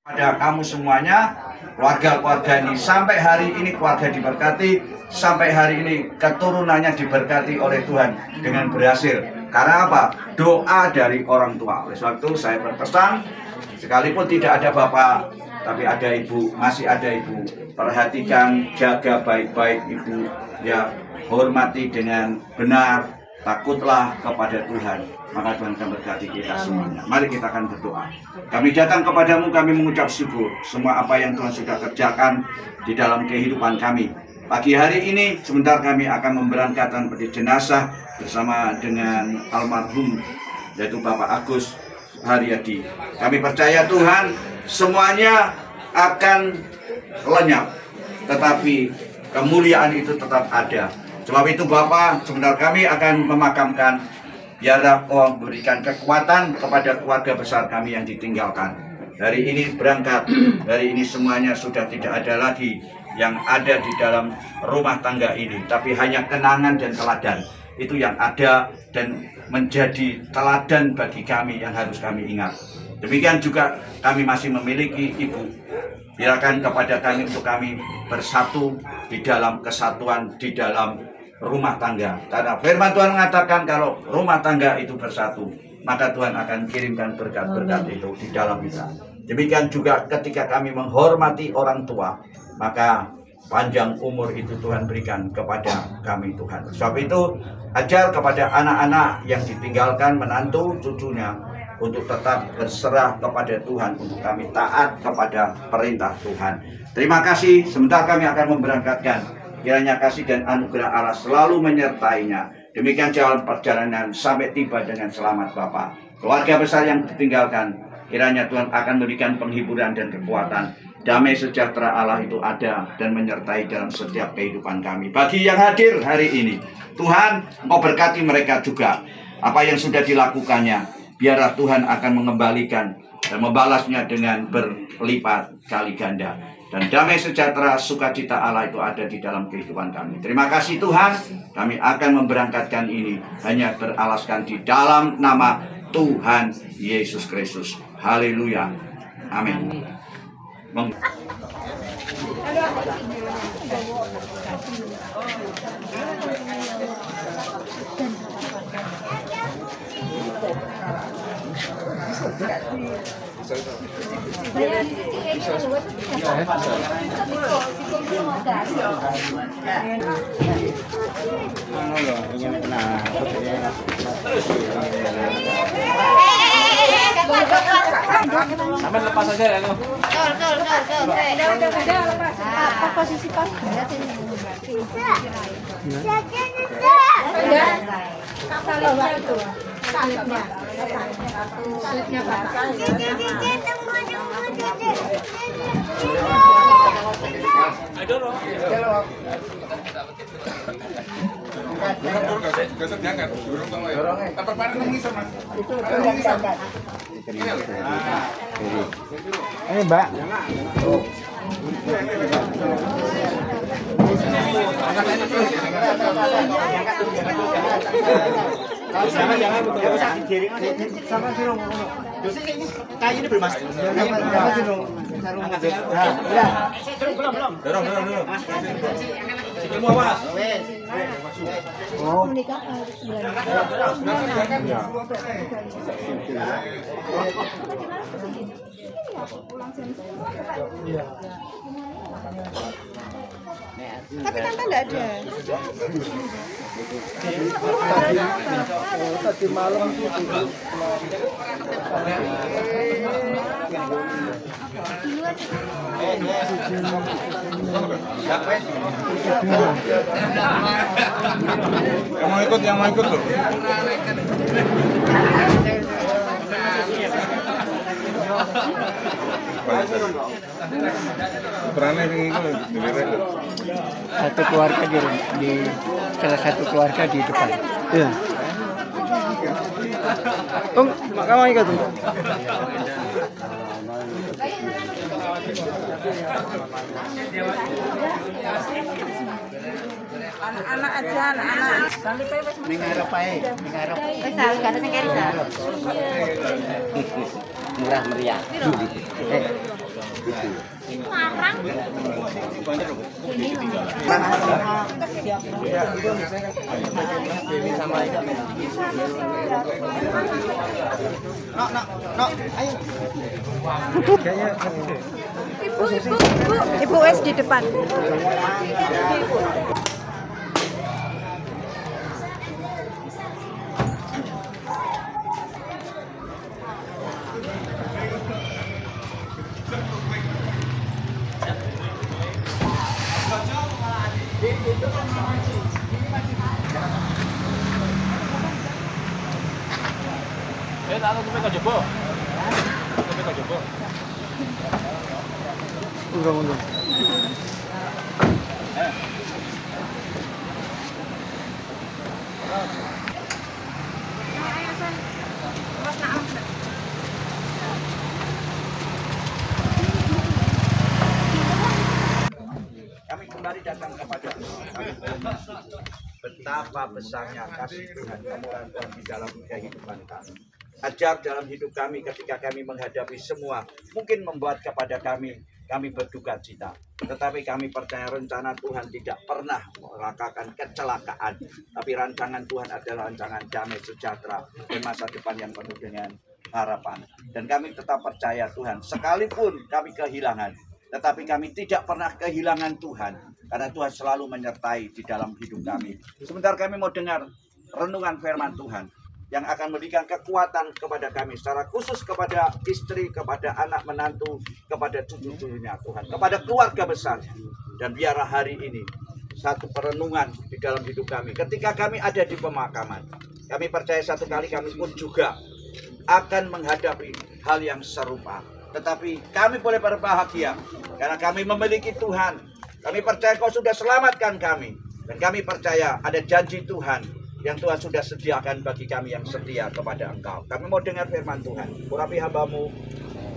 Pada kamu semuanya, keluarga-keluarga ini, sampai hari ini keluarga diberkati, sampai hari ini keturunannya diberkati oleh Tuhan dengan berhasil. Karena apa? Doa dari orang tua. Oleh sebab itu saya berpesan, sekalipun tidak ada bapak, tapi ada ibu, masih ada ibu. Perhatikan, jaga baik-baik ibu, ya, hormati dengan benar, takutlah kepada Tuhan. Maka Tuhan akan berkati kita semuanya. Mari kita akan berdoa. Kami datang kepadamu, kami mengucap syukur semua apa yang Tuhan sudah kerjakan di dalam kehidupan kami. Pagi hari ini sebentar kami akan memberangkatkan peti jenazah bersama dengan almarhum yaitu Bapak Agus Haryadi. Kami percaya Tuhan semuanya akan lenyap, tetapi kemuliaan itu tetap ada. Sebab itu Bapak, sebentar kami akan memakamkan. Biarlah Allah memberikan kekuatan kepada keluarga besar kami yang ditinggalkan. Dari ini berangkat, dari ini semuanya sudah tidak ada lagi yang ada di dalam rumah tangga ini, tapi hanya kenangan dan teladan. Itu yang ada dan menjadi teladan bagi kami yang harus kami ingat. Demikian juga kami masih memiliki ibu. Biarkan kepada kami untuk kami bersatu di dalam kesatuan, di dalam rumah tangga. Karena firman Tuhan mengatakan kalau rumah tangga itu bersatu, maka Tuhan akan kirimkan berkat-berkat itu di dalam kita. Demikian juga ketika kami menghormati orang tua, maka panjang umur itu Tuhan berikan kepada kami Tuhan. Sebab itu ajar kepada anak-anak yang ditinggalkan menantu cucunya untuk tetap berserah kepada Tuhan, untuk kami taat kepada perintah Tuhan. Terima kasih. Sebentar kami akan memberangkatkan. Kiranya kasih dan anugerah Allah selalu menyertainya. Demikian jalan perjalanan sampai tiba dengan selamat Bapak. Keluarga besar yang ditinggalkan, kiranya Tuhan akan memberikan penghiburan dan kekuatan. Damai sejahtera Allah itu ada dan menyertai dalam setiap kehidupan kami. Bagi yang hadir hari ini, Tuhan Engkau berkati mereka juga. Apa yang sudah dilakukannya, biarlah Tuhan akan mengembalikan dan membalasnya dengan berlipat kali ganda. Dan damai sejahtera sukacita Allah itu ada di dalam kehidupan kami. Terima kasih Tuhan, kami akan memberangkatkan ini hanya beralaskan di dalam nama Tuhan Yesus Kristus. Haleluya. Amin. Sampai lepas aja ya lo. Udah lepas. Apa posisi pas? Ini Mbak. Jangan sama sirong. Kayak ini belum Mas. Sama sirong. Belum. Dorong. Semua Mas. Oh. Menikah harus bulan. Tapi tante enggak ada. Tadi malam Di luar Yang mau ikut tuh. Berani satu keluarga di salah satu keluarga di depan. Iya. Om, kamu ikut tuh. Anak-anak aja, anak-anak. Mengarap aja, mengarap. Wis ah, gak ada sing keri sa. Murah meriah. Larang. Ibu wes di depan. Mundur. Kami kembali datang kepada betapa besarnya kasih Tuhan kemurahan Tuhan di dalam kehidupan kami. Ajar dalam hidup kami ketika kami menghadapi semua mungkin membuat kepada kami berduka cita. Tetapi kami percaya rencana Tuhan tidak pernah melangkahkan kecelakaan. Tapi rancangan Tuhan adalah rancangan damai sejahtera dan masa depan yang penuh dengan harapan. Dan kami tetap percaya Tuhan, sekalipun kami kehilangan, tetapi kami tidak pernah kehilangan Tuhan. Karena Tuhan selalu menyertai di dalam hidup kami. Sebentar kami mau dengar renungan firman Tuhan yang akan memberikan kekuatan kepada kami, secara khusus kepada istri, kepada anak menantu, kepada cucu-cucunya Tuhan, kepada keluarga besar. Dan biarlah hari ini satu perenungan di dalam hidup kami. Ketika kami ada di pemakaman, kami percaya satu kali kami pun juga akan menghadapi hal yang serupa. Tetapi kami boleh berbahagia karena kami memiliki Tuhan. Kami percaya Kau sudah selamatkan kami. Dan kami percaya ada janji Tuhan yang Tuhan sudah sediakan bagi kami yang setia kepada Engkau. Kami mau dengar firman Tuhan. Urapi hamba-Mu,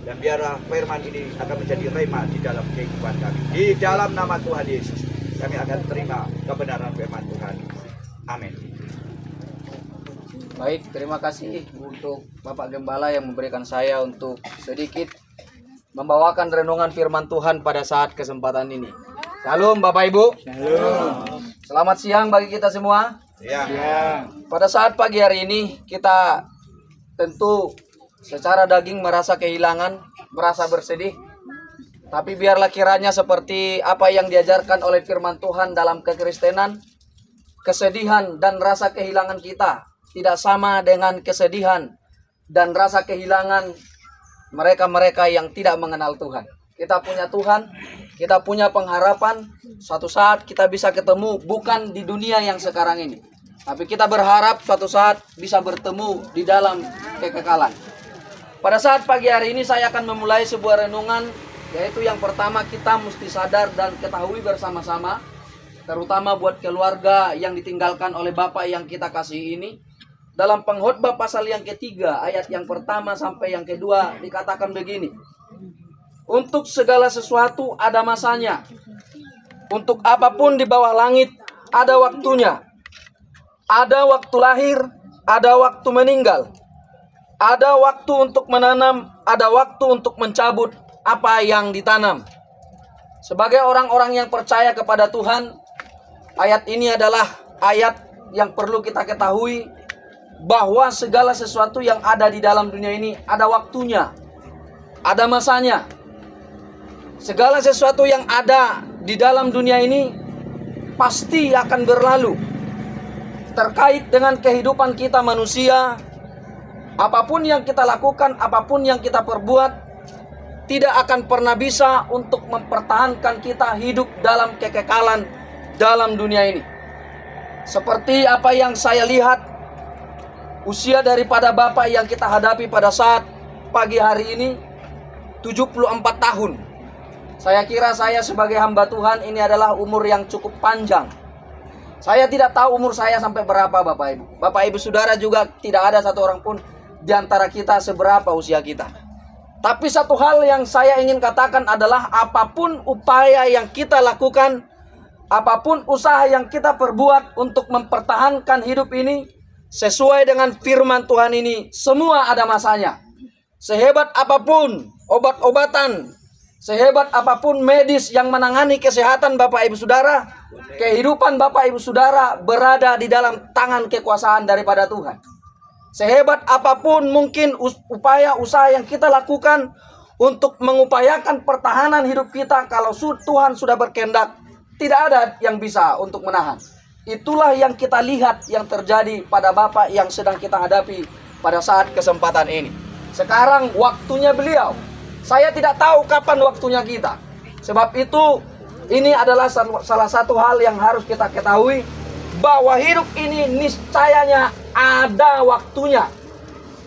dan biarlah firman ini akan menjadi rema di dalam kehidupan kami. Di dalam nama Tuhan Yesus, kami akan terima kebenaran firman Tuhan. Amin. Baik, terima kasih untuk Bapak Gembala yang memberikan saya untuk sedikit membawakan renungan firman Tuhan pada saat kesempatan ini. Shalom Bapak Ibu. Shalom. Selamat siang bagi kita semua. Ya. Pada saat pagi hari ini kita tentu secara daging merasa kehilangan, merasa bersedih. Tapi biarlah kiranya seperti apa yang diajarkan oleh firman Tuhan dalam kekristenan, kesedihan dan rasa kehilangan kita tidak sama dengan kesedihan dan rasa kehilangan mereka-mereka yang tidak mengenal Tuhan. Kita punya Tuhan, kita punya pengharapan, suatu saat kita bisa ketemu bukan di dunia yang sekarang ini. Tapi kita berharap suatu saat bisa bertemu di dalam kekekalan. Pada saat pagi hari ini saya akan memulai sebuah renungan, yaitu yang pertama kita mesti sadar dan ketahui bersama-sama, terutama buat keluarga yang ditinggalkan oleh Bapak yang kita kasih ini. Dalam Pengkhotbah pasal yang ketiga, ayat yang pertama sampai yang kedua dikatakan begini. Untuk segala sesuatu ada masanya. Untuk apapun di bawah langit ada waktunya. Ada waktu lahir, ada waktu meninggal. Ada waktu untuk menanam, ada waktu untuk mencabut apa yang ditanam. Sebagai orang-orang yang percaya kepada Tuhan, ayat ini adalah ayat yang perlu kita ketahui bahwa segala sesuatu yang ada di dalam dunia ini ada waktunya, ada masanya. Segala sesuatu yang ada di dalam dunia ini pasti akan berlalu. Terkait dengan kehidupan kita manusia, apapun yang kita lakukan, apapun yang kita perbuat, tidak akan pernah bisa untuk mempertahankan kita hidup dalam kekekalan dalam dunia ini. Seperti apa yang saya lihat, usia daripada Bapak yang kita hadapi pada saat pagi hari ini 74 tahun. Saya kira saya sebagai hamba Tuhan ini adalah umur yang cukup panjang. Saya tidak tahu umur saya sampai berapa Bapak Ibu. Bapak Ibu Saudara juga tidak ada satu orang pun di antara kita seberapa usia kita. Tapi satu hal yang saya ingin katakan adalah apapun upaya yang kita lakukan, apapun usaha yang kita perbuat untuk mempertahankan hidup ini, sesuai dengan firman Tuhan ini, semua ada masanya. Sehebat apapun obat-obatan, sehebat apapun medis yang menangani kesehatan Bapak Ibu Saudara, kehidupan Bapak Ibu Saudara berada di dalam tangan kekuasaan daripada Tuhan. Sehebat apapun mungkin upaya usaha yang kita lakukan untuk mengupayakan pertahanan hidup kita, kalau Tuhan sudah berkehendak, tidak ada yang bisa untuk menahan. Itulah yang kita lihat yang terjadi pada Bapak yang sedang kita hadapi pada saat kesempatan ini. Sekarang waktunya beliau. Saya tidak tahu kapan waktunya kita. Sebab itu ini adalah salah satu hal yang harus kita ketahui, bahwa hidup ini niscayanya ada waktunya.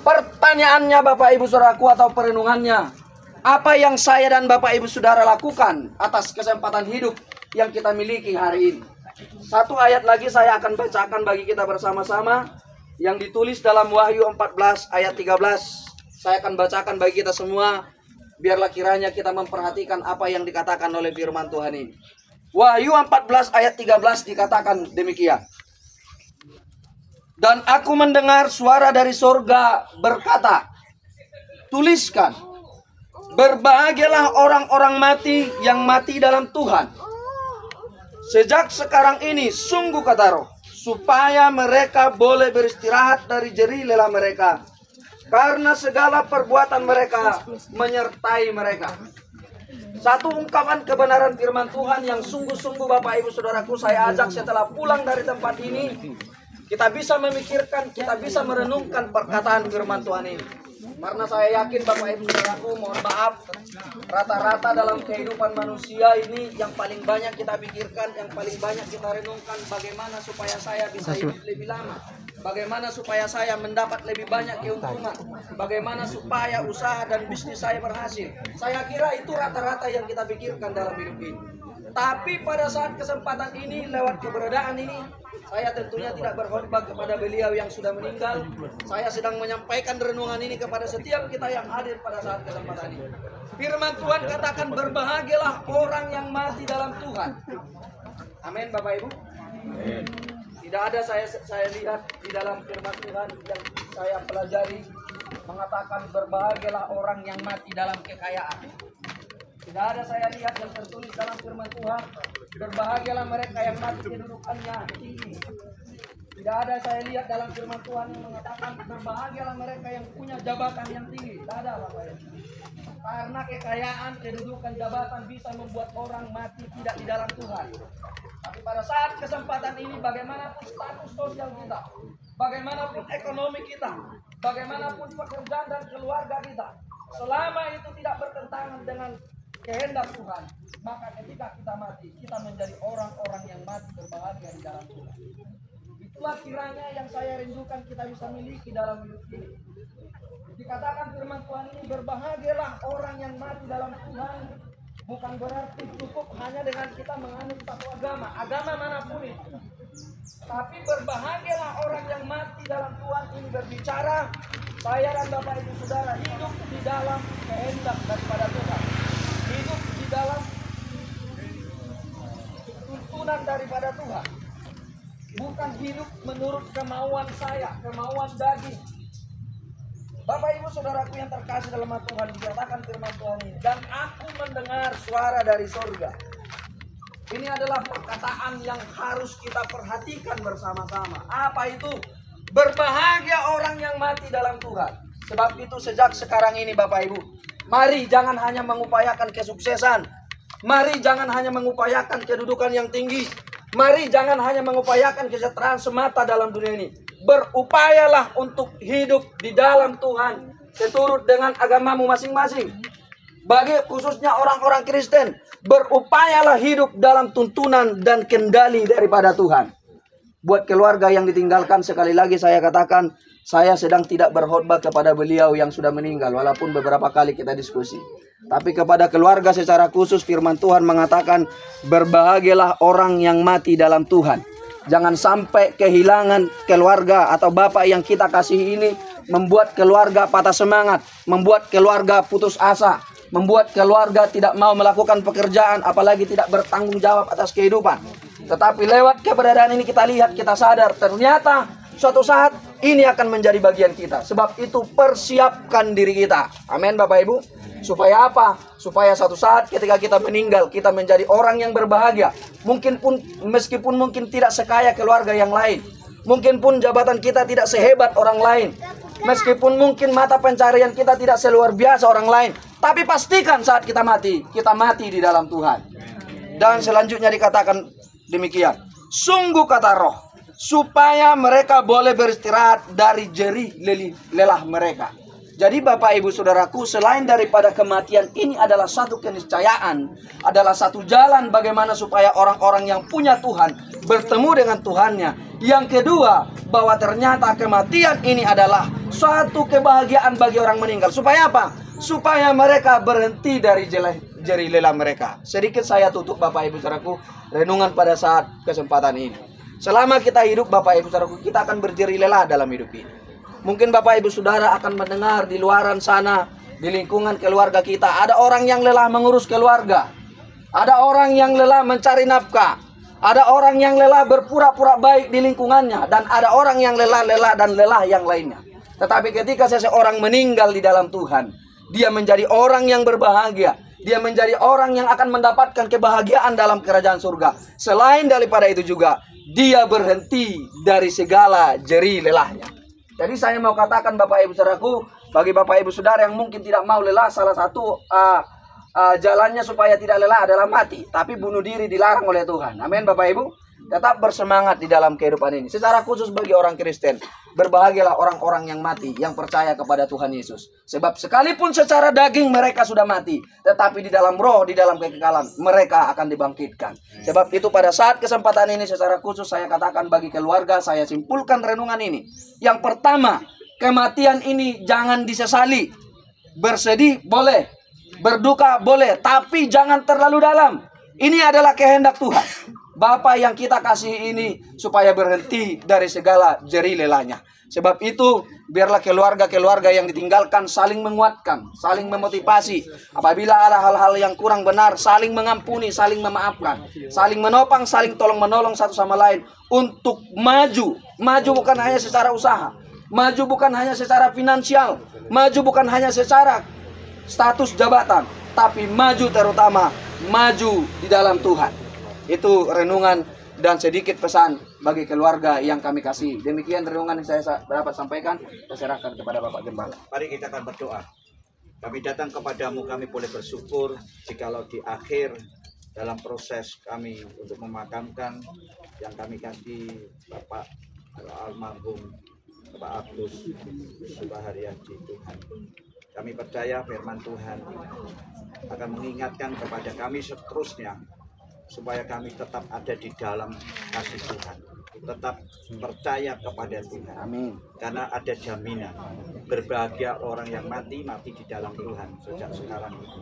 Pertanyaannya Bapak Ibu Saudaraku atau perenungannya, apa yang saya dan Bapak Ibu Saudara lakukan atas kesempatan hidup yang kita miliki hari ini? Satu ayat lagi saya akan bacakan bagi kita bersama-sama, yang ditulis dalam Wahyu 14 ayat 13. Saya akan bacakan bagi kita semua, biarlah kiranya kita memperhatikan apa yang dikatakan oleh firman Tuhan ini. Wahyu 14 ayat 13 dikatakan demikian. Dan aku mendengar suara dari sorga berkata, tuliskan, berbahagialah orang-orang mati yang mati dalam Tuhan. Sejak sekarang ini, sungguh kata Roh, supaya mereka boleh beristirahat dari jerih lelah mereka, karena segala perbuatan mereka menyertai mereka. Satu ungkapan kebenaran firman Tuhan yang sungguh-sungguh Bapak Ibu Saudaraku saya ajak setelah pulang dari tempat ini, kita bisa memikirkan, kita bisa merenungkan perkataan firman Tuhan ini. Karena saya yakin Bapak Ibu Saudaraku, mohon maaf, rata-rata dalam kehidupan manusia ini yang paling banyak kita pikirkan, yang paling banyak kita renungkan, bagaimana supaya saya bisa hidup lebih lama, bagaimana supaya saya mendapat lebih banyak keuntungan, bagaimana supaya usaha dan bisnis saya berhasil. Saya kira itu rata-rata yang kita pikirkan dalam hidup ini. Tapi pada saat kesempatan ini, lewat keberadaan ini, saya tentunya tidak berkhotbah kepada beliau yang sudah meninggal. Saya sedang menyampaikan renungan ini kepada setiap kita yang hadir pada saat kesempatan ini. Firman Tuhan katakan, berbahagialah orang yang mati dalam Tuhan. Amin Bapak Ibu. Tidak ada saya lihat di dalam firman Tuhan yang saya pelajari mengatakan berbahagialah orang yang mati dalam kekayaan. Tidak ada saya lihat yang tertulis dalam firman Tuhan, berbahagialah mereka yang mati kedudukannya tinggi. Tidak ada saya lihat dalam firman Tuhan yang mengatakan berbahagialah mereka yang punya jabatan yang tinggi. Tidak ada Bapak Ibu. Karena kekayaan, kedudukan, jabatan bisa membuat orang mati tidak di dalam Tuhan. Tapi pada saat kesempatan ini, bagaimanapun status sosial kita, bagaimanapun ekonomi kita, bagaimanapun pekerjaan dan keluarga kita, selama itu tidak bertentangan dengan kehendak Tuhan, maka ketika kita mati, kita menjadi orang-orang yang mati berbahagia di dalam Tuhan. Itulah kiranya yang saya rindukan kita bisa miliki dalam hidup ini. Dikatakan firman Tuhan ini, berbahagialah orang yang mati dalam Tuhan. Bukan berarti cukup hanya dengan kita menganut satu agama manapun itu. Tapi berbahagialah orang yang mati dalam Tuhan ini berbicara, saya dan Bapak Ibu Saudara hidup di dalam kehendak daripada Tuhan. Hidup di dalam tuntunan daripada Tuhan. Bukan hidup menurut kemauan saya, kemauan daging. Bapak Ibu Saudaraku yang terkasih dalam Tuhan, dikatakan firman Tuhan ini, dan aku mendengar suara dari surga. Ini adalah perkataan yang harus kita perhatikan bersama-sama. Apa itu? Berbahagia orang yang mati dalam Tuhan. Sebab itu sejak sekarang ini Bapak Ibu, mari jangan hanya mengupayakan kesuksesan. Mari jangan hanya mengupayakan kedudukan yang tinggi. Mari jangan hanya mengupayakan kesejahteraan semata dalam dunia ini. Berupayalah untuk hidup di dalam Tuhan seturut dengan agamamu masing-masing. bagi khususnya orang-orang Kristen, berupayalah hidup dalam tuntunan dan kendali daripada Tuhan. Buat keluarga yang ditinggalkan, sekali lagi saya katakan, saya sedang tidak berkhotbah kepada beliau yang sudah meninggal, walaupun beberapa kali kita diskusi. Tapi kepada keluarga secara khusus, firman Tuhan mengatakan, berbahagialah orang yang mati dalam Tuhan. Jangan sampai kehilangan keluarga atau bapak yang kita kasih ini membuat keluarga patah semangat, membuat keluarga putus asa, membuat keluarga tidak mau melakukan pekerjaan, apalagi tidak bertanggung jawab atas kehidupan. Tetapi lewat keberadaan ini kita lihat, kita sadar ternyata suatu saat ini akan menjadi bagian kita. Sebab itu persiapkan diri kita. Amin Bapak Ibu. Supaya apa? Supaya suatu saat ketika kita meninggal, kita menjadi orang yang berbahagia. Meskipun mungkin tidak sekaya keluarga yang lain. Mungkin pun jabatan kita tidak sehebat orang lain. Meskipun mungkin mata pencarian kita tidak seluar biasa orang lain. Tapi pastikan saat kita mati di dalam Tuhan. Dan selanjutnya dikatakan demikian. Sungguh kata Roh, supaya mereka boleh beristirahat dari jerih lelah mereka. Jadi Bapak Ibu Saudaraku, selain daripada kematian ini adalah satu keniscayaan, adalah satu jalan bagaimana supaya orang-orang yang punya Tuhan bertemu dengan Tuhannya. Yang kedua, bahwa ternyata kematian ini adalah suatu kebahagiaan bagi orang meninggal. Supaya apa? Supaya mereka berhenti dari jerih lelah mereka. Sedikit saya tutup Bapak Ibu Saudaraku renungan pada saat kesempatan ini. Selama kita hidup Bapak Ibu Saudaraku, kita akan berjerih lelah dalam hidup ini. Mungkin Bapak Ibu Saudara akan mendengar di luaran sana, di lingkungan keluarga kita, ada orang yang lelah mengurus keluarga. Ada orang yang lelah mencari nafkah. Ada orang yang lelah berpura-pura baik di lingkungannya. Dan ada orang yang lelah yang lainnya. Tetapi ketika seseorang meninggal di dalam Tuhan, dia menjadi orang yang berbahagia. Dia menjadi orang yang akan mendapatkan kebahagiaan dalam kerajaan surga. Selain daripada itu juga, dia berhenti dari segala jerih lelahnya. Jadi saya mau katakan Bapak Ibu Saudaraku, bagi Bapak Ibu Saudara yang mungkin tidak mau lelah, salah satu jalannya supaya tidak lelah adalah mati. Tapi bunuh diri dilarang oleh Tuhan. Amin Bapak Ibu. Tetap bersemangat di dalam kehidupan ini. Secara khusus bagi orang Kristen, berbahagialah orang-orang yang mati, yang percaya kepada Tuhan Yesus. Sebab sekalipun secara daging mereka sudah mati, tetapi di dalam roh, di dalam kekekalan, mereka akan dibangkitkan. Sebab itu pada saat kesempatan ini secara khusus saya katakan bagi keluarga, saya simpulkan renungan ini. Yang pertama, kematian ini jangan disesali. Bersedih boleh, berduka boleh, tapi jangan terlalu dalam. Ini adalah kehendak Tuhan. Bapa yang kita kasih ini supaya berhenti dari segala jerih lelahnya. Sebab itu biarlah keluarga-keluarga yang ditinggalkan saling menguatkan, saling memotivasi. Apabila ada hal-hal yang kurang benar, saling mengampuni, saling memaafkan, saling menopang, saling tolong menolong satu sama lain untuk maju. Maju bukan hanya secara usaha, maju bukan hanya secara finansial, maju bukan hanya secara status jabatan, tapi maju terutama maju di dalam Tuhan. Itu renungan dan sedikit pesan bagi keluarga yang kami kasih. Demikian renungan yang saya dapat sampaikan. Saya serahkan kepada Bapak Gembala. Mari kita akan berdoa. Kami datang kepadamu, kami boleh bersyukur jikalau di akhir dalam proses kami untuk memakamkan yang kami kasih Bapak almarhum Bapak Agus Subaharyadi Tuhan. Kami percaya firman Tuhan akan mengingatkan kepada kami seterusnya supaya kami tetap ada di dalam kasih Tuhan, tetap percaya kepada Tuhan. Amin. Karena ada jaminan berbahagia orang yang mati di dalam Tuhan sejak sekarang ini.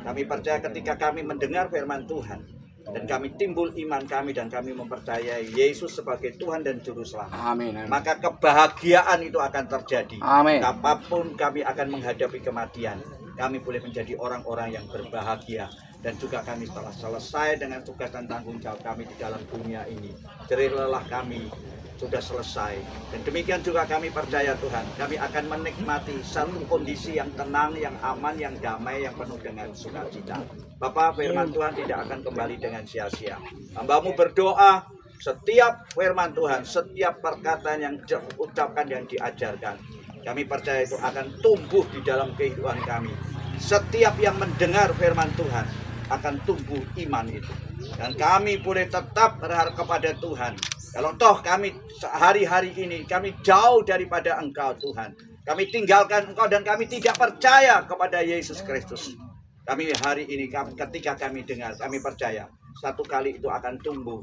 Kami percaya ketika kami mendengar firman Tuhan dan kami timbul iman kami dan kami mempercayai Yesus sebagai Tuhan dan Juru Selamat. Amin. Maka kebahagiaan itu akan terjadi. Amin. Apapun kami akan menghadapi kematian, kami boleh menjadi orang-orang yang berbahagia. Dan juga kami telah selesai dengan tugas dan tanggung jawab kami di dalam dunia ini. Jerih lelah kami sudah selesai. Dan demikian juga kami percaya Tuhan, kami akan menikmati satu kondisi yang tenang, yang aman, yang damai, yang penuh dengan sukacita. Bapak, firman Tuhan tidak akan kembali dengan sia-sia. Hamba-Mu berdoa, setiap firman Tuhan, setiap perkataan yang diucapkan dan diajarkan, kami percaya itu akan tumbuh di dalam kehidupan kami. Setiap yang mendengar firman Tuhan akan tumbuh iman itu. Dan kami boleh tetap berharap kepada Tuhan. Kalau toh kami hari-hari ini kami jauh daripada Engkau Tuhan, kami tinggalkan Engkau dan kami tidak percaya kepada Yesus Kristus, Kami hari ini ketika kami dengar, kami percaya satu kali itu akan tumbuh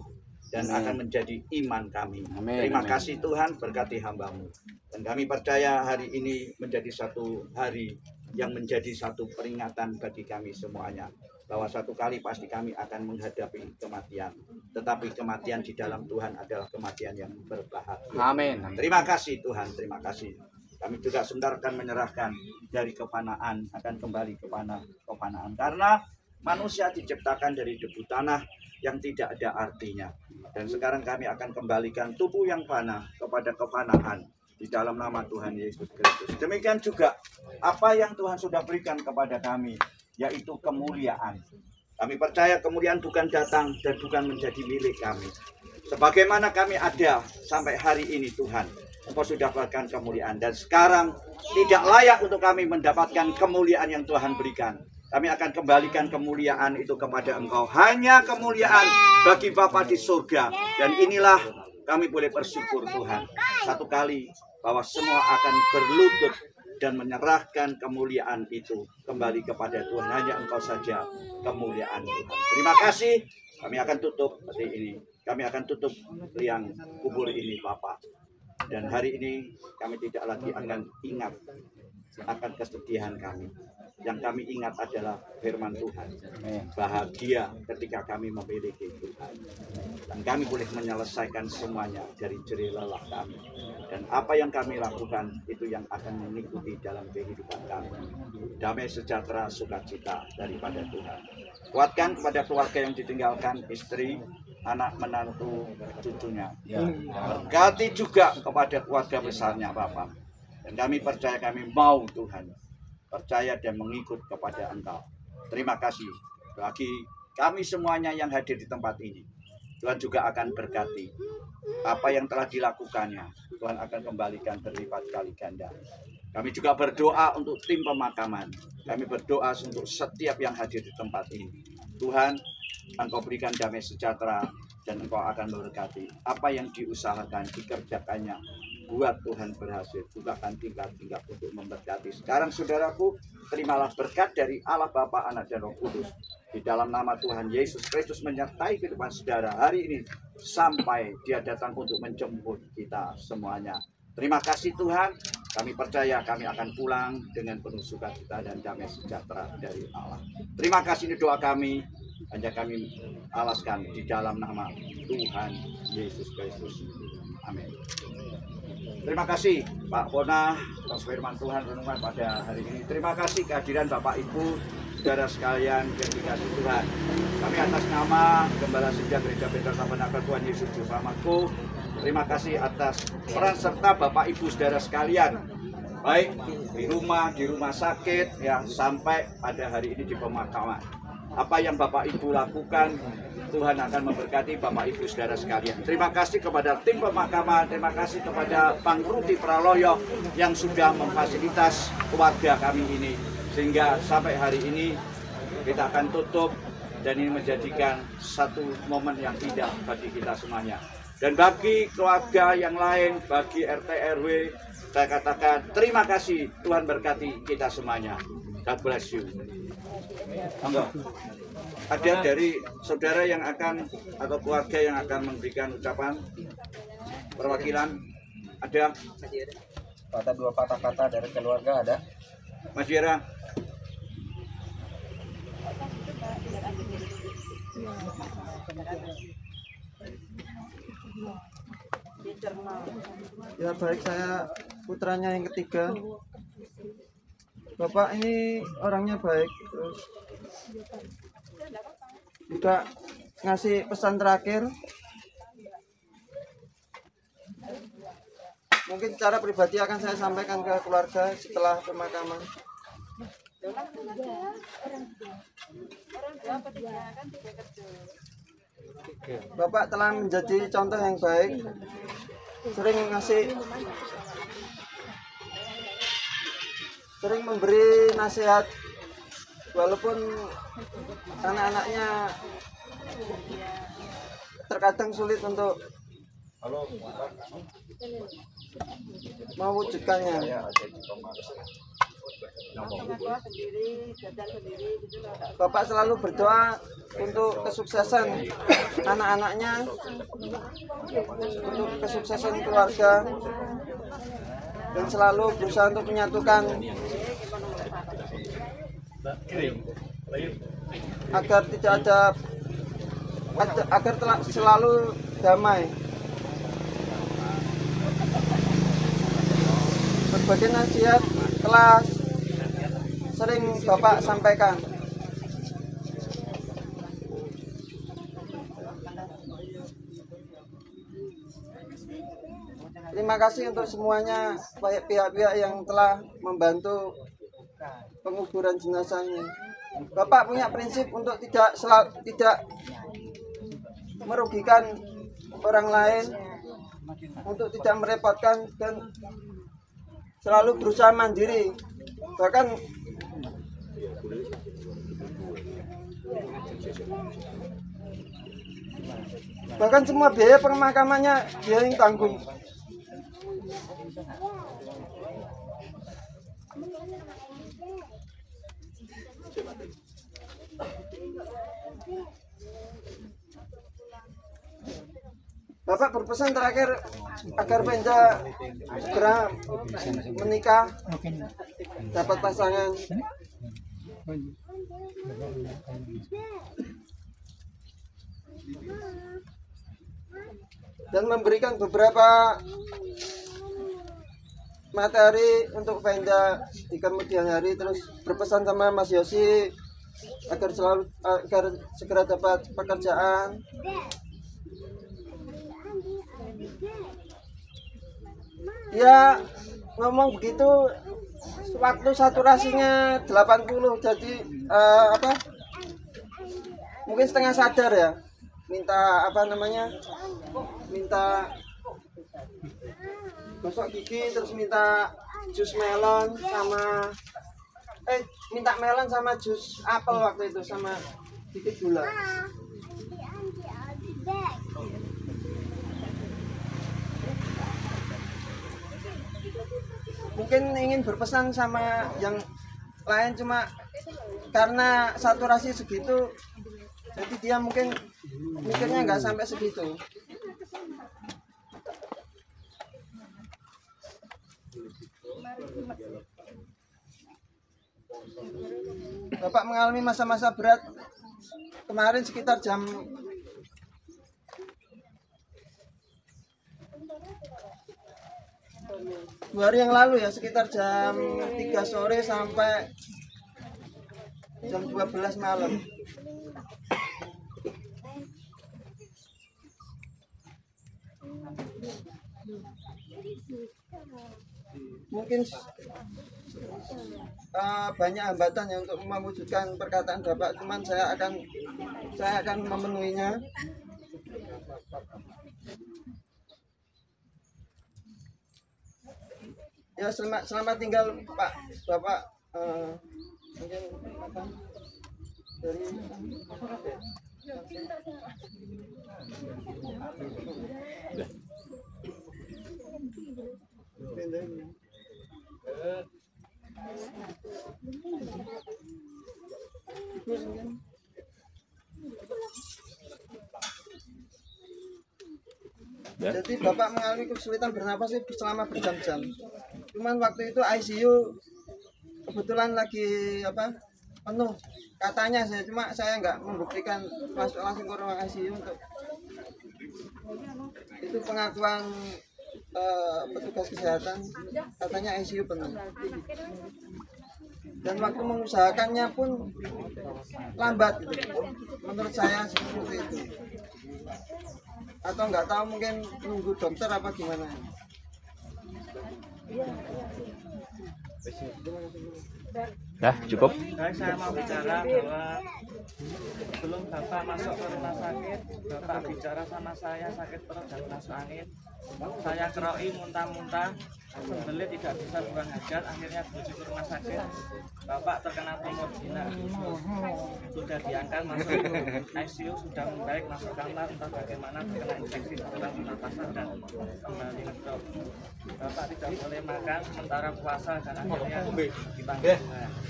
dan akan menjadi iman kami. Terima kasih Tuhan, berkati hamba-Mu. Dan kami percaya hari ini menjadi satu hari yang menjadi satu peringatan bagi kami semuanya. Bahwa satu kali pasti kami akan menghadapi kematian. Tetapi kematian di dalam Tuhan adalah kematian yang berbahagia. Amin. Terima kasih Tuhan, terima kasih. Kami juga sebentar akan menyerahkan dari kefanaan, akan kembali kefanaan. Karena manusia diciptakan dari debu tanah yang tidak ada artinya. Dan sekarang kami akan kembalikan tubuh yang fana kepada kefanaan di dalam nama Tuhan Yesus Kristus. Demikian juga apa yang Tuhan sudah berikan kepada kami, yaitu kemuliaan. Kami percaya kemuliaan bukan datang dan bukan menjadi milik kami. Sebagaimana kami ada sampai hari ini Tuhan, Engkau sudah berikan kemuliaan. Dan sekarang tidak layak untuk kami mendapatkan kemuliaan yang Tuhan berikan. Kami akan kembalikan kemuliaan itu kepada Engkau. Hanya kemuliaan bagi Bapa di surga. Dan inilah kami boleh bersyukur Tuhan. Satu kali bahwa semua akan berlutut dan menyerahkan kemuliaan itu kembali kepada Tuhan. Hanya Engkau saja kemuliaan Tuhan. Terima kasih. Kami akan tutup hari ini. Kami akan tutup liang kubur ini Bapa. Dan hari ini kami tidak lagi akan ingat akan kesedihan kami. Yang kami ingat adalah firman Tuhan. Bahagia ketika kami memiliki Tuhan. Dan kami boleh menyelesaikan semuanya dari jerih lelah kami. Dan apa yang kami lakukan itu yang akan mengikuti dalam kehidupan kami. Damai sejahtera sukacita daripada Tuhan. Kuatkan kepada keluarga yang ditinggalkan, istri, anak, menantu, cucunya. Berkati juga kepada keluarga besarnya Bapak. Dan kami percaya kami mau Tuhan. Percaya dan mengikut kepada Engkau. Terima kasih bagi kami semuanya yang hadir di tempat ini. Tuhan juga akan berkati apa yang telah dilakukannya. Tuhan akan kembalikan berlipat kali ganda. Kami juga berdoa untuk tim pemakaman. Kami berdoa untuk setiap yang hadir di tempat ini. Tuhan, Engkau berikan damai sejahtera dan Engkau akan memberkati apa yang diusahakan, dikerjakannya. Buat Tuhan berhasil, bukakan tingkat-tingkat untuk memberkati. Sekarang saudaraku, terimalah berkat dari Allah Bapa, Anak dan Roh Kudus. Di dalam nama Tuhan Yesus Kristus menyertai kehidupan saudara hari ini sampai Dia datang untuk menjemput kita semuanya. Terima kasih Tuhan. Kami percaya kami akan pulang dengan penuh sukacita dan damai sejahtera dari Allah. Terima kasih, ini doa kami. Hanya kami alaskan di dalam nama Tuhan Yesus Kristus. Amin. Terima kasih Pak Bona atas firman Tuhan renungan pada hari ini. Terima kasih kehadiran Bapak Ibu, saudara sekalian yang dikasihi Tuhan. Kami atas nama Gembala Senja Gereja Bethel Tabernakel Tuhan Yesus Juru Selamatku, terima kasih atas peran serta Bapak Ibu saudara sekalian, baik di rumah sakit, ya sampai pada hari ini di pemakaman. Apa yang Bapak Ibu lakukan, Tuhan akan memberkati Bapak Ibu saudara sekalian. Terima kasih kepada tim pemakaman, terima kasih kepada Bang Rudi Praloyo yang sudah memfasilitas keluarga kami ini. Sehingga sampai hari ini kita akan tutup dan ini menjadikan satu momen yang indah bagi kita semuanya. Dan bagi keluarga yang lain, bagi RT RW, saya katakan terima kasih, Tuhan berkati kita semuanya. God bless you. Enggak. Ada dari saudara yang akan atau keluarga yang akan memberikan ucapan perwakilan? Ada? Dua patah kata dari keluarga ada? Mas Yera. Ya baik, saya putranya yang ketiga. Bapak ini orangnya baik, terus juga ngasih pesan terakhir. Mungkin secara pribadi akan saya sampaikan ke keluarga setelah pemakaman. Bapak telah menjadi contoh yang baik, sering memberi nasihat, walaupun anak-anaknya terkadang sulit untuk mewujudkannya. Bapak selalu berdoa untuk kesuksesan anak-anaknya, untuk kesuksesan keluarga, dan selalu berusaha untuk menyatukan agar tidak ada agar selalu damai. Berbagai nasihat telah sering Bapak sampaikan. Terima kasih untuk semuanya, baik pihak-pihak yang telah membantu penguburan jenazah ini. Bapak punya prinsip untuk tidak merugikan orang lain, untuk tidak merepotkan, dan selalu berusaha mandiri. Bahkan semua biaya pemakamannya dia yang tanggung. Bapak berpesan terakhir agar Penda segera menikah, dapat pasangan. Dan memberikan beberapa materi untuk Penda di kemudian hari. Terus berpesan sama Mas Yosi agar segera dapat pekerjaan. Ya, ngomong begitu waktu saturasinya 80, jadi mungkin setengah sadar ya. Minta gosok gigi, terus minta jus melon sama jus apel waktu itu, sama sedikit gula. Mungkin ingin berpesan sama yang lain, cuma karena saturasi segitu, jadi dia mungkin mikirnya nggak sampai segitu. Bapak mengalami masa-masa berat kemarin sekitar jam 2 hari yang lalu ya, sekitar jam 3 sore sampai jam 12 malam. Mungkin banyak hambatan ya untuk mewujudkan perkataan Bapak, cuman saya akan memenuhinya. Ya, selamat tinggal Pak Bapak. Mungkin apa dari Jadi Bapak mengalami kesulitan bernapas selama berjam-jam. Cuman waktu itu ICU kebetulan lagi penuh katanya, saya nggak membuktikan masuk langsung ke ruang ICU. Untuk itu pengakuan petugas kesehatan, katanya ICU penuh. Dan waktu mengusahakannya pun lambat gitu. Menurut saya seperti itu. Atau nggak tahu, mungkin nunggu dokter apa gimana. Dah, cukup. Saya mau bicara bahwa sebelum Bapak masuk ke rumah sakit, Bapak bicara sama saya sakit perut dan masuk angin. Saya keroi muntah-muntah, sembelit tidak bisa buang hajat, akhirnya menuju ke rumah sakit. Bapak terkena tumor jinak, sudah diangkat masuk ICU, sudah membaik, masuk kamar, entah bagaimana terkena infeksi saluran pernapasan dan kembali ngedrop. Bapak tidak boleh makan sementara puasa dan akhirnya dipanggil.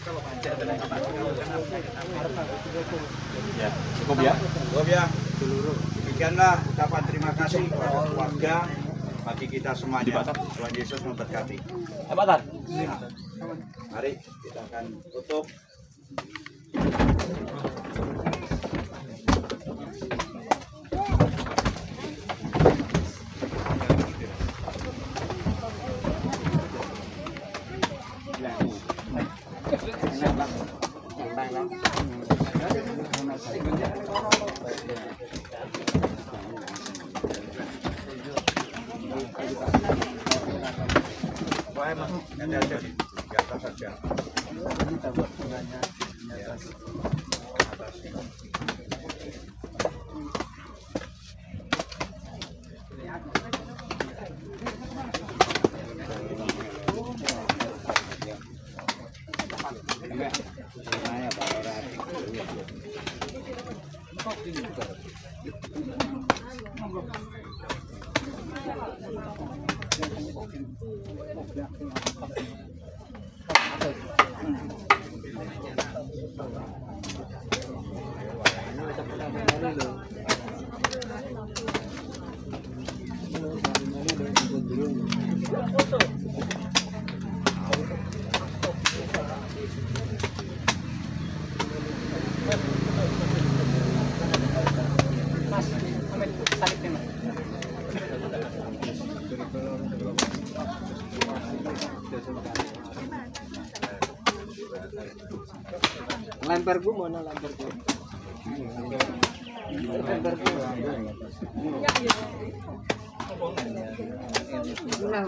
Bapak juga terkena penyakit apel. Ya, cukup ya. Cukup ya. Demikianlah ucapan terima kasih kepada keluarga bagi kita semuanya. Tuhan Yesus memberkati. Nah, mari kita akan tutup. Nanti aja di atas saja. Lemper gua mana lemper gua? Lemper gua. Nah,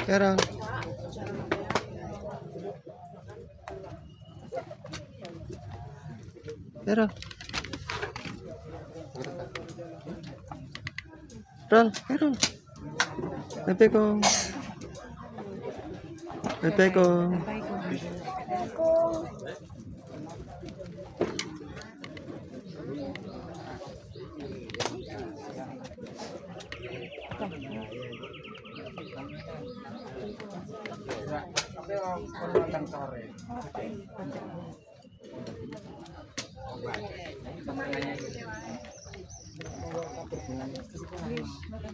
sekarang Carol, Assalamualaikum.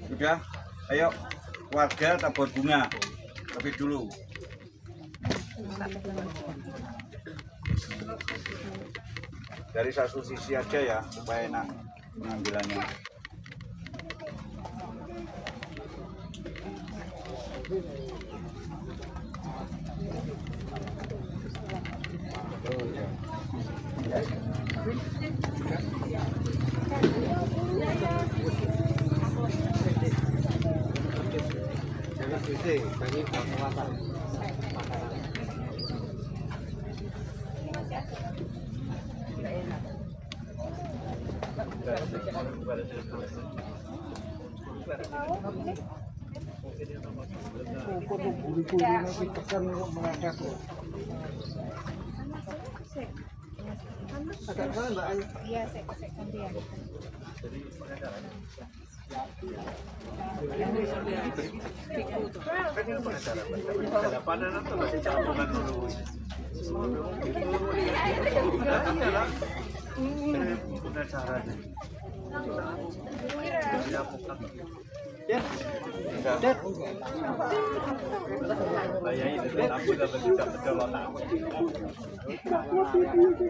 Sudah, ayo warga tabur bunga lebih dulu. Dari satu sisi aja ya supaya enak pengambilannya. Oh, ya. Agak mana Mbak Ayu? Iya, saya gantian.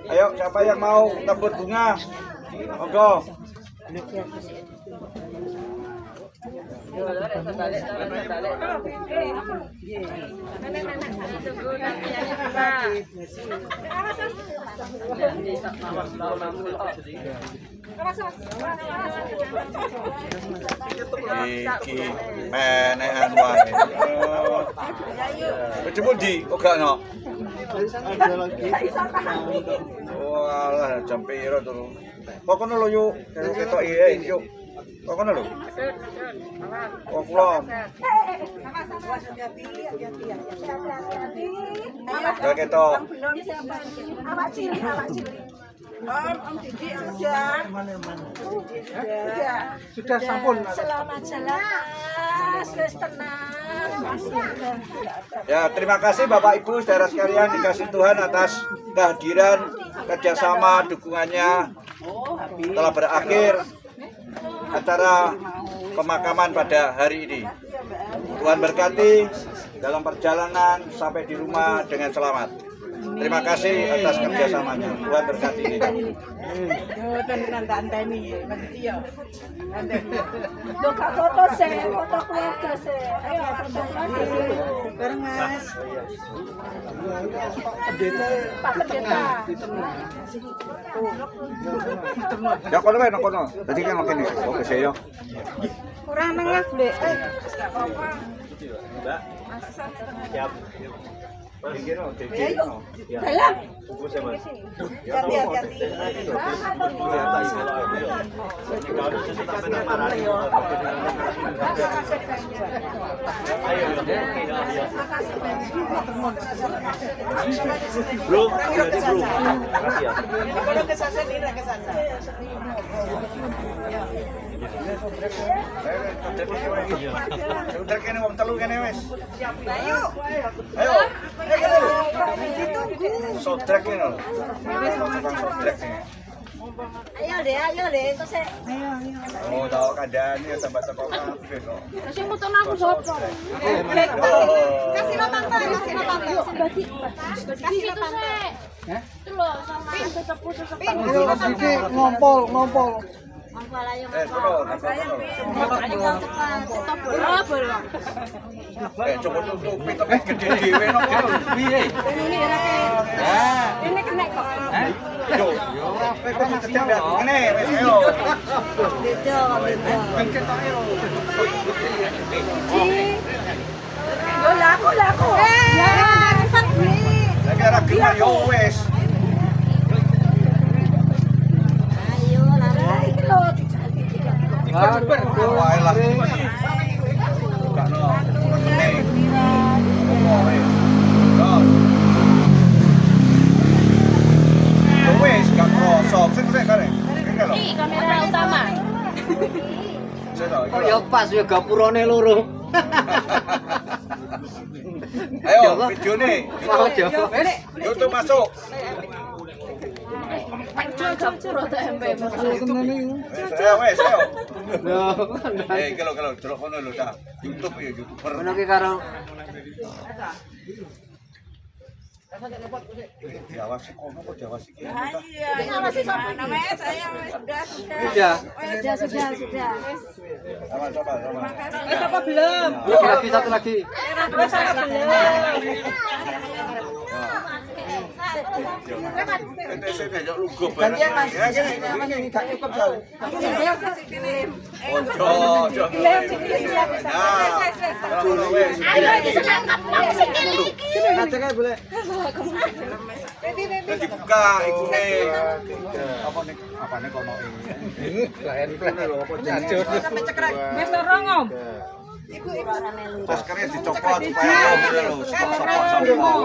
Ayo, siapa yang mau tebut bunga? Monggo. Iki penekan wae. Wis pundi kok gak ono? Walah jam piro to? Kok kono lho yuk, ketok yuk. Kok kono lho? Kok kulon. Ya ketok. Awak cilik, awak cilik. Om Didi udah. Sudah sampun. Selamat jelas, wis tenang. Ya, terima kasih Bapak Ibu saudara sekalian, dikasih Tuhan atas kehadiran, kerjasama, dukungannya. Telah berakhir acara pemakaman pada hari ini. Tuhan berkati dalam perjalanan sampai di rumah dengan selamat. Terima kasih atas kerjasamanya. Tuhan berkati kita. Buka foto saya, foto keluarga saya. Ayo foto lagi. Bareng Mas. Pak Pendeta. Ya kono wae kono. Dadi kan makin iki. Oke saya. Kurang nengah, Dek. Mbak. Siap. Dalam. Bungkusnya Mas. Hati-hati. Bro, jadi bro. Makasih ya. Sudah kene wong telu kene wis. Ayo. Ayo. Ditunggu. Sotrek ini loh. Sotrek ini. Ayo deh, terus saya. Oh, tahu keadaan ini sampai tepok kabeh kok. Terus yang mutu aku sopo? Kasih no tante, kasih no tante. Bagi itu sih. Itu loh sama sesepuh-sesepuh. Ngompol. Ngompol ayo Bro, coba tutupi tapi gede dhewe no. Piye? Ini kena kok. Yo, ora kok kecendak. Ngene wis ayo. Beda. Yo laku. Cepat beli. Lagi ora gelem yo wis. Ayo lah iki lho. Wae lah. Gak no. Ngene. Wes gak krosok sing kare. Ini kamera utama. Kok Ya pas ya gapurane loro. ayo videone. Mau yo. YouTube masuk. Capuro TMP. Ayo wes ayo. Kalau delok kono lho ta. YouTube ya YouTuber. Ono ki karo Diawasi kono kok diawasi iki. Iya, masih sama namanya saya sudah. Sudah. Sama. Apa belum? lagi satu lagi. Belum. Gantian Mas. Ini gak cukup soalnya. Ada kan boleh. Dibuka ikune. Apa nih kono ini? Wis ora ngom. Maskernya dicopot supaya sopok.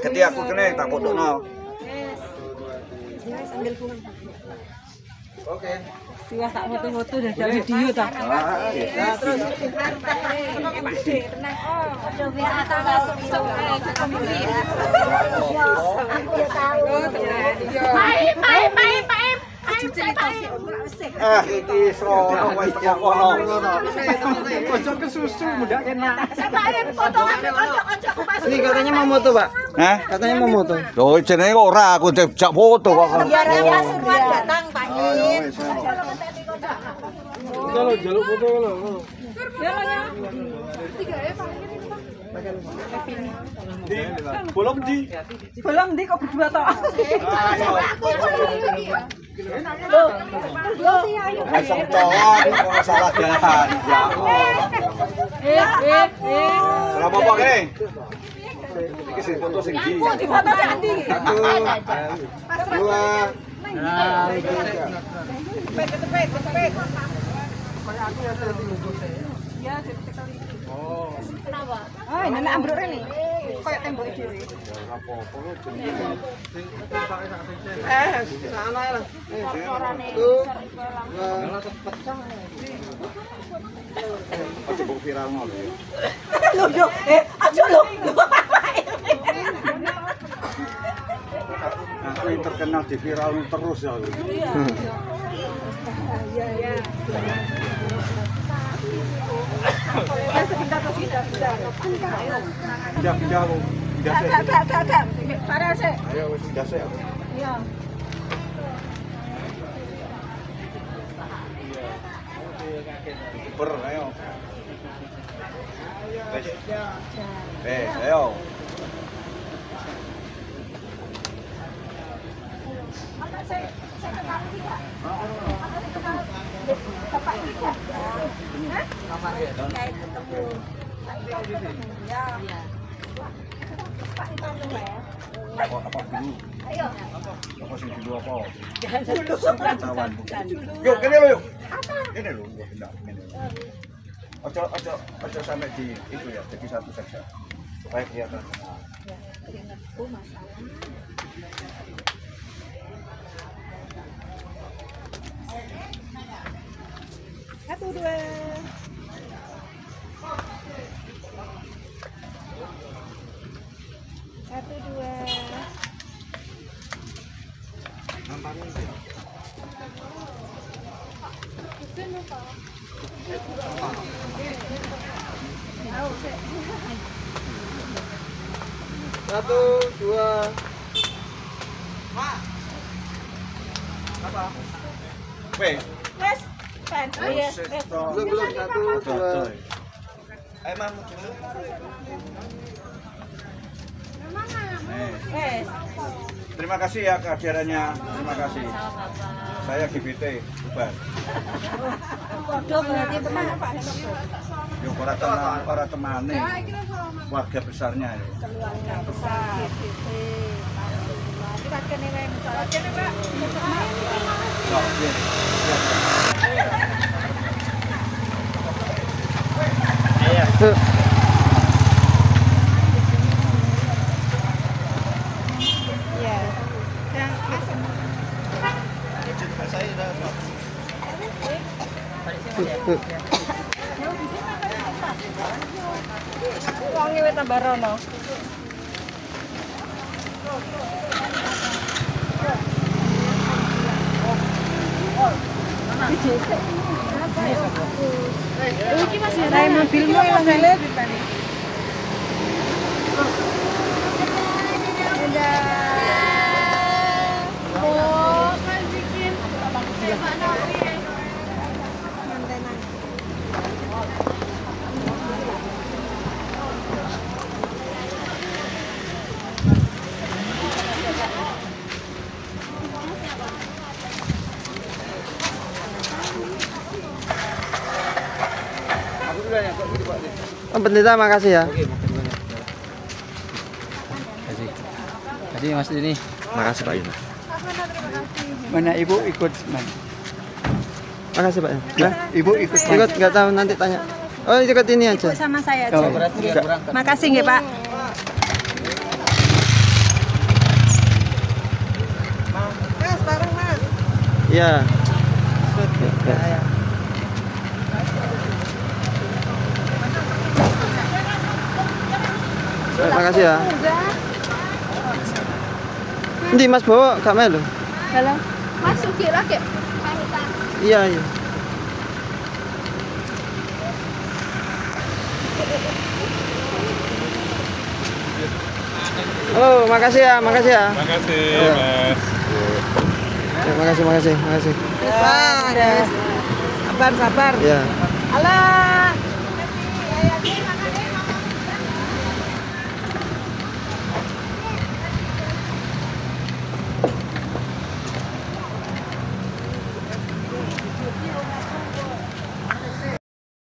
Gede aku kene tak fotono. Oke. Siwas tak foto-foto dadak video ta. Terus Iki srono wis teko kono. ojo kesusu mudah kena. Ini katanya mau moto, Pak. Hah? Katanya mau moto. Loh jenenge ora aku dijak foto kok. Pasuruan datang Pak Yin. Kalau jaluk foto lo. Belum di. Belum ndi kok berdua toh. Asam cowok ora salah jalan. Ya. Ora apa-apa kene. Iki sing foto sing di. Foto Sandi. 1, 2. Oh, ini nek ambruk rene. Kayak tembok dhewe. Sana ya lah. Aja mbok viral ngono ya. Lho yo, aja lho. Aku yang terkenal di viral terus ya. Pindah aku. Gak. Para sih. Ayo wis pindah sik. Iya. Ber ayo. Ayo. Apa dulu? Ayo. Apa sing dulu apa? Jangan dulu. Yuk, kene lo yuk. Kene lo, pindah. Ojo sampai di itu ya, jadi satu saja. Supaya kelihatan. Satu, dua. Satu, dua. Satu, dua. Apa? Weh. Wes. Pen. Iya. Belum. 1, 2. Ayo mamu dulu. Wes. Terima kasih ya kehadirannya. Terima kasih. Saya GBT Tuban. Podo berarti teman Pak. Yo para temane. Warga besarnya ya. Keluarga besar. Kita kene wae mucara kene, Pak. Oh, iya. Iya. Yang asam. Wangi wis tambah rono. Iki masih ada mobilmu yang lihat di mana? Oh, kan bikin gimana sih? Oh, pendeta, makasih ya. Jadi Mas ini. Makasih Pak Yunus. Mana Ibu ikut mana? Makasih Pak. Nah, Ibu ikut mana? Ikut nggak tahu nanti tanya. Oh, ikut ini aja. Sama saya Oh, aja. berarti dia berangkat. Makasih nggih, Pak. Mas, bareng Mas. Iya. Terima kasih ya. Nanti Mas bawa gak melu? Halo. Masuk kira ke. Iya, iya. Halo, makasih ya, makasih ya. Makasih, Ya. Mas. Ya, makasih. Sabar, sabar. Ya. Alah.